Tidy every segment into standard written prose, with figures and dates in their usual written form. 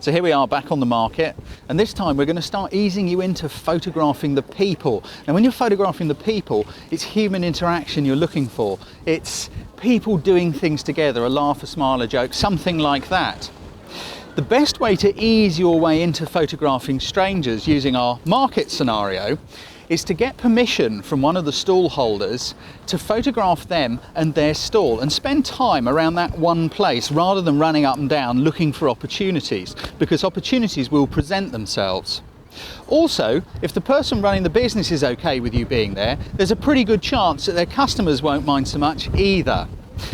So here we are back on the market, and this time we're going to start easing you into photographing the people. Now when you're photographing the people, it's human interaction you're looking for. It's people doing things together, a laugh, a smile, a joke, something like that. The best way to ease your way into photographing strangers using our market scenario is to get permission from one of the stall holders to photograph them and their stall and spend time around that one place rather than running up and down looking for opportunities, because opportunities will present themselves. Also, if the person running the business is okay with you being there, there's a pretty good chance that their customers won't mind so much either.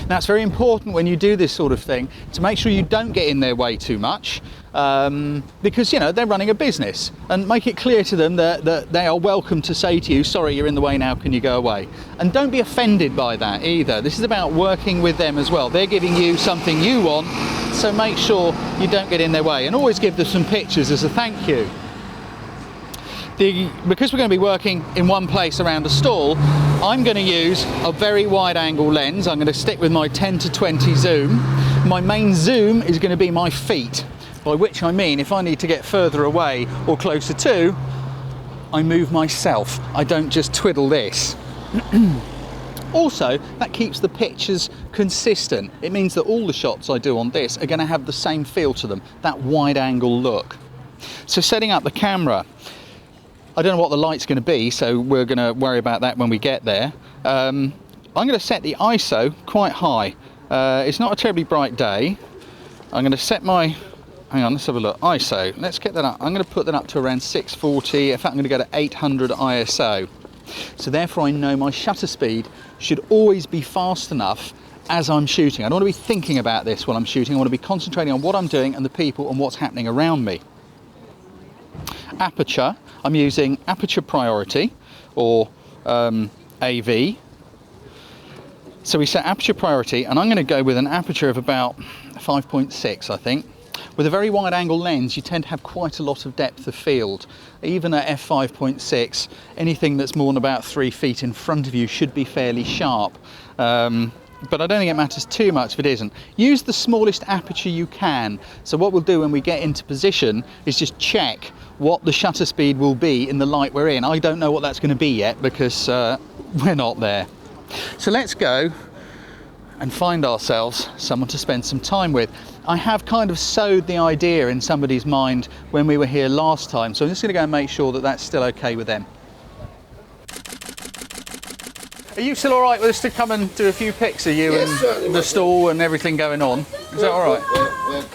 Now it's very important when you do this sort of thing to make sure you don't get in their way too much, because you know they're running a business, and make it clear to them that they are welcome to say to you, sorry, you're in the way now, can you go away? And don't be offended by that either. This is about working with them as well. They're giving you something you want, so make sure you don't get in their way, and always give them some pictures as a thank you. Because we're going to be working in one place around a stall, I'm going to use a very wide angle lens. I'm going to stick with my 10 to 20 zoom. My main zoom is going to be my feet, by which I mean if I need to get further away or closer to, I move myself. I don't just twiddle this. Also, that keeps the pictures consistent. It means that all the shots I do on this are going to have the same feel to them, that wide angle look. So setting up the camera, I don't know what the light's going to be, so we're going to worry about that when we get there. I'm going to set the ISO quite high. It's not a terribly bright day. I'm going to set my, hang on, let's have a look, ISO. Let's get that up. I'm going to put that up to around 640. In fact, I'm going to go to 800 ISO. So therefore I know my shutter speed should always be fast enough as I'm shooting. I don't want to be thinking about this while I'm shooting. I want to be concentrating on what I'm doing and the people and what's happening around me. Aperture, I'm using aperture priority, or AV. So we set aperture priority, and I'm going to go with an aperture of about 5.6, I think. With a very wide angle lens, you tend to have quite a lot of depth of field. Even at f5.6, anything that's more than about 3 feet in front of you should be fairly sharp. But I don't think it matters too much if it isn't. Use the smallest aperture you can. So what we'll do when we get into position is just check what the shutter speed will be in the light we're in. I don't know what that's going to be yet because we're not there. So let's go and find ourselves someone to spend some time with. I have kind of sowed the idea in somebody's mind when we were here last time, so I'm just going to go and make sure that that's still okay with them. Are you still all right with us to come and do a few pics of you and the stall and everything going on? Is that all right?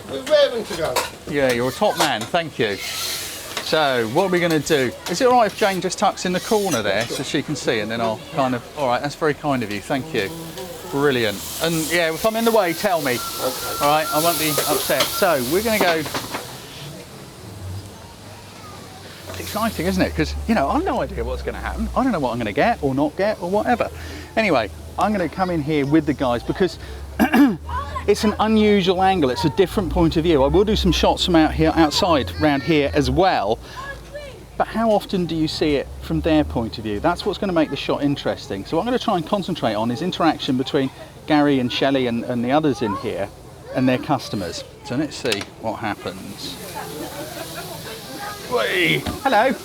We're raring to go. Yeah, you're a top man, thank you. So, what are we going to do? Is it all right if Jane just tucks in the corner there so she can see, and then I'll kind of... All right, that's very kind of you, thank you. Brilliant. And yeah, if I'm in the way, tell me. Okay. All right, I won't be upset. So, we're going to go... Exciting, isn't it? Because, you know, I've no idea what's going to happen. I don't know what I'm going to get or not get or whatever. Anyway, I'm going to come in here with the guys because it's an unusual angle. It's a different point of view. I will do some shots from out here, outside, around here as well. But how often do you see it from their point of view? That's what's going to make the shot interesting. So what I'm going to try and concentrate on is interaction between Gary and Shelley and the others in here and their customers. So let's see what happens. Whee. Hello.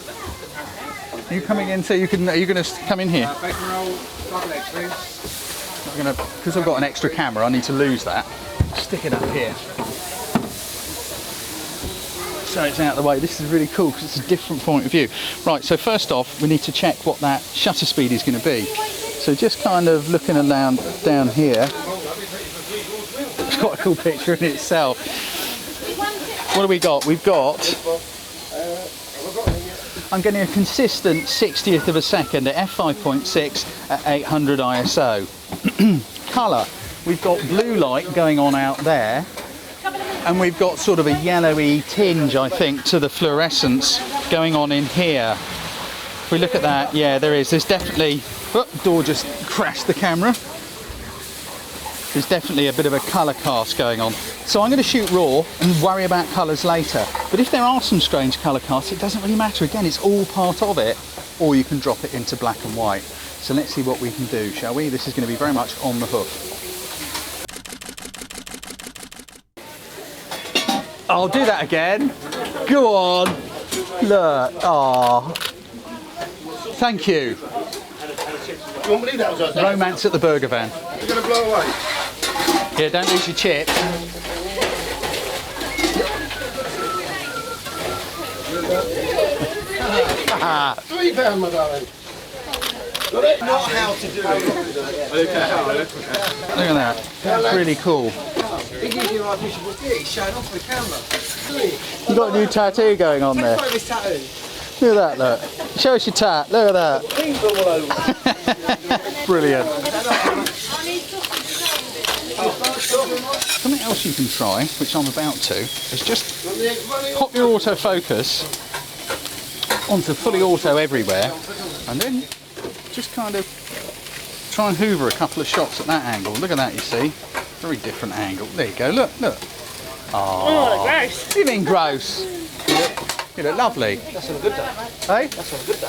Are you coming in so you can? Are you going to come in here? Bacon roll, double egg, please. I'm going to, because I've got an extra camera, I need to lose that. Stick it up here. So it's out of the way. This is really cool because it's a different point of view. Right. So first off, we need to check what that shutter speed is going to be. So just kind of looking around down here. It's quite a cool picture in itself. What do we got? We've got. I'm getting a consistent 60th of a second at f5.6 at 800 ISO. Colour, we've got blue light going on out there, and we've got sort of a yellowy tinge, I think, to the fluorescence going on in here. If we look at that, yeah, there is. There's definitely, oh, door just crashed the camera. There's definitely a bit of a colour cast going on. So I'm going to shoot raw and worry about colours later. But if there are some strange colour casts, it doesn't really matter. Again, it's all part of it, or you can drop it into black and white. So let's see what we can do, shall we? This is going to be very much on the hoof. I'll do that again. Go on. Look. Oh. Thank you. You won't believe that was us. Romance at the burger van. You're going to blow away. Here, don't lose your chip. £3, my darling. Got it? Not how to do it. Look at that. That's really cool. He's showing off the camera. You've got a new tattoo going on there. Look This tattoo. at that, look. Show us your tat. Look at that. Things all over. Brilliant. Something else you can try, which I'm about to, is just pop your autofocus onto fully auto everywhere, and then just kind of try and hoover a couple of shots at that angle. Look at that, you see? Very different angle. There you go, look, look. Oh, gross. You mean gross? You look lovely. That's on a good day. Hey? That's on a good day.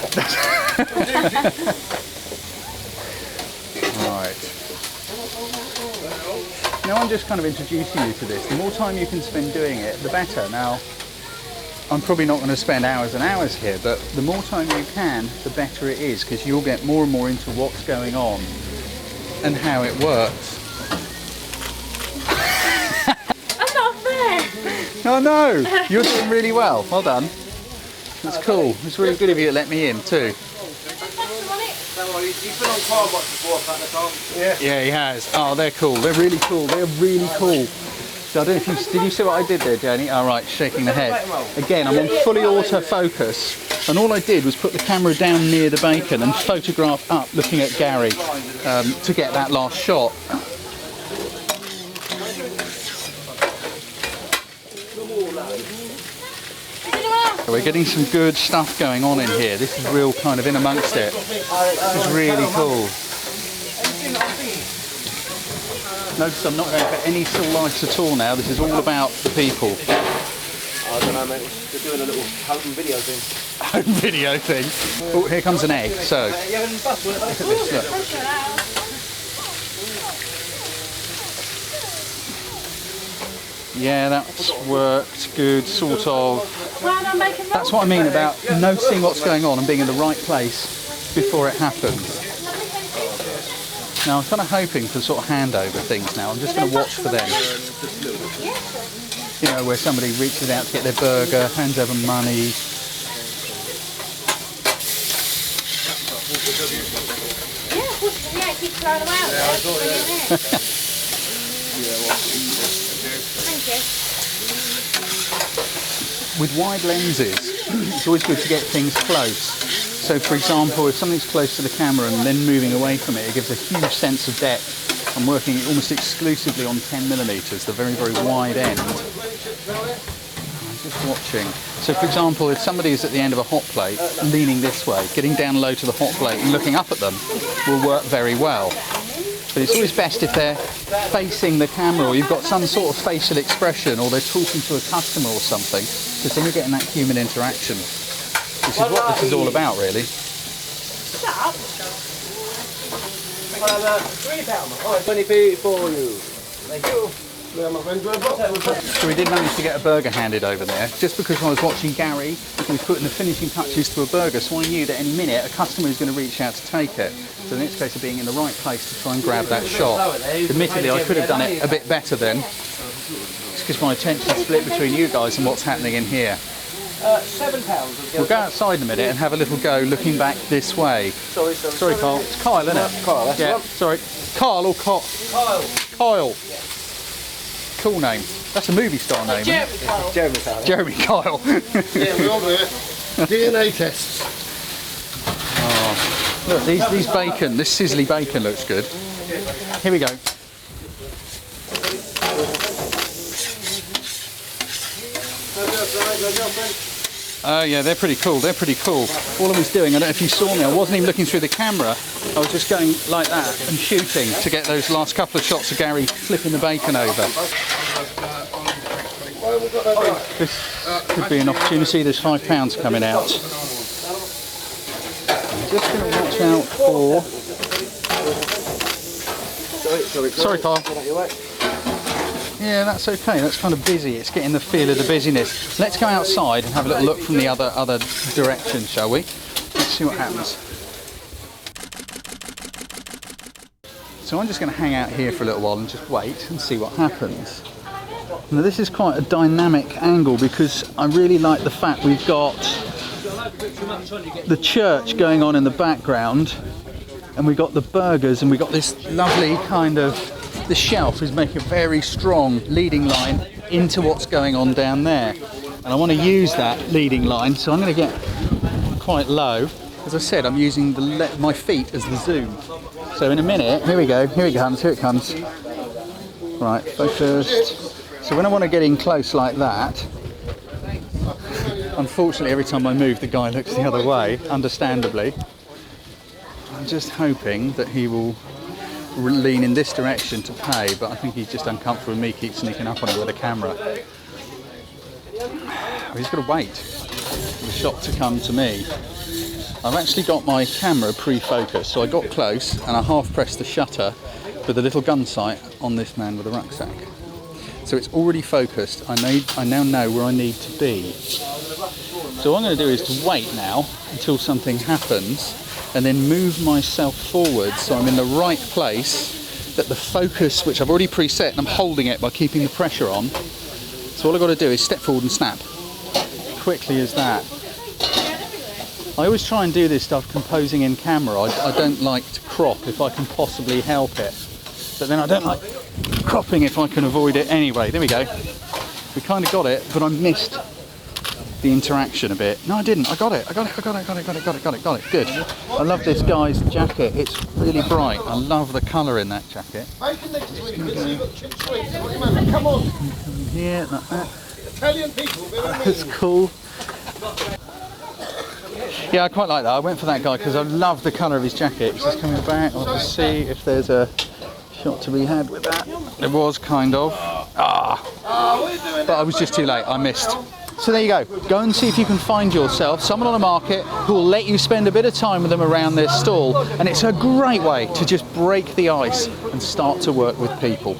Right. Now I'm just kind of introducing you to this. The more time you can spend doing it, the better. Now, I'm probably not going to spend hours and hours here, but the more time you can, the better it is, because you'll get more and more into what's going on and how it works. That's not fair. Oh no, you're doing really well. Well done. That's cool. It's really good of you to let me in too. He's been on car watch before, yeah. Yeah, he has. Oh, they're cool. They're really cool. They're really cool. So I don't know if you did you see what I did there, Jenny? All right, shaking the head. Again, I'm on fully autofocus, and all I did was put the camera down near the bacon and photograph up, looking at Gary, to get that last shot. So we're getting some good stuff going on in here. This is real kind of in amongst it. This is really cool. Notice I'm not going for any still lifes at all now. This is all about the people. I don't know, mate. We're doing a little home video thing. Home video thing. Oh, here comes an egg. So, look at this, look. Yeah, that's worked good, sort of. That's what I mean about noticing what's going on and being in the right place before it happens. Now I'm kind of hoping for sort of handover things now. I'm just going to watch for them. You know, where somebody reaches out to get their burger, hands over money. Yeah, keep throwing them out. Thank you. With wide lenses, it's always good to get things close. So for example, if something's close to the camera and then moving away from it, it gives a huge sense of depth. I'm working almost exclusively on 10mm, the very, very wide end. I'm just watching. So for example, if somebody is at the end of a hot plate, leaning this way, getting down low to the hot plate and looking up at them will work very well. But it's always best if they're facing the camera, or you've got some sort of facial expression, or they're talking to a customer or something, because then you're getting that human interaction. Which is what this is all about, really. Shut up. £3. 20p for you. Thank you. So we did manage to get a burger handed over there, just because I was watching Gary, he was putting the finishing touches to a burger, so I knew that any minute a customer was going to reach out to take it. So the next case of being in the right place to try and grab that shot. Admittedly, I could have done it a bit better then. It's because my attention split between you guys and what's happening in here. £7. We'll go outside in a minute and have a little go looking back this way. Sorry, Kyle. It's Kyle, isn't it? Kyle, that's yeah, right. sorry. Kyle or Kyle? Kyle. Cool name. That's a movie star name. Jeremy Kyle. Jeremy Kyle. Yeah, we're on there. DNA tests. Oh, look, these bacon, this sizzly bacon looks good. Here we go. Oh yeah, they're pretty cool, they're pretty cool. All I was doing, I don't know if you saw me, I wasn't even looking through the camera. I was just going like that and shooting to get those last couple of shots of Gary flipping the bacon over. This could be an opportunity, there's £5 coming out. I'm just going to watch out for... Sorry, Carl. Yeah, that's okay. That's kind of busy. It's getting the feel of the busyness. Let's go outside and have a little look from the other direction, shall we? Let's see what happens. So I'm just going to hang out here for a little while and just wait and see what happens. Now this is quite a dynamic angle because I really like the fact we've got the church going on in the background, and we've got the burgers, and we've got this lovely kind of, the shelf is making a very strong leading line into what's going on down there. And I want to use that leading line, so I'm going to get quite low. As I said, I'm using my feet as the zoom. So in a minute, here we go, here it comes. Right, focused. So when I want to get in close like that, unfortunately every time I move the guy looks the other way, understandably. I'm just hoping that he will lean in this direction to pay, but I think he's just uncomfortable with me keep sneaking up on him with a camera. He's got to wait for the shot to come to me. I've actually got my camera pre-focused, so I got close and I half pressed the shutter with a little gun sight on this man with a rucksack. So it's already focused. I now know where I need to be. So what I'm going to do is to wait now until something happens, and then move myself forward so I'm in the right place, that the focus, which I've already preset, and I'm holding it by keeping the pressure on. So all I've got to do is step forward and snap. Quickly as that. I always try and do this stuff composing in camera. I don't like to crop if I can possibly help it. But then I don't like cropping if I can avoid it anyway. There we go. We kind of got it, but I missed the interaction a bit. No, I didn't. I got it. Good. I love this guy's jacket. It's really bright. I love the colour in that jacket. Come on. Yeah, like that. Italian people. That's cool. Yeah, I quite like that. I went for that guy because I love the colour of his jacket. It's just coming back. I'll just see if there's a shot to be had with that. There was, kind of. But I was just too late. I missed. So there you go. Go and see if you can find yourself someone on the market who will let you spend a bit of time with them around their stall. And it's a great way to just break the ice and start to work with people.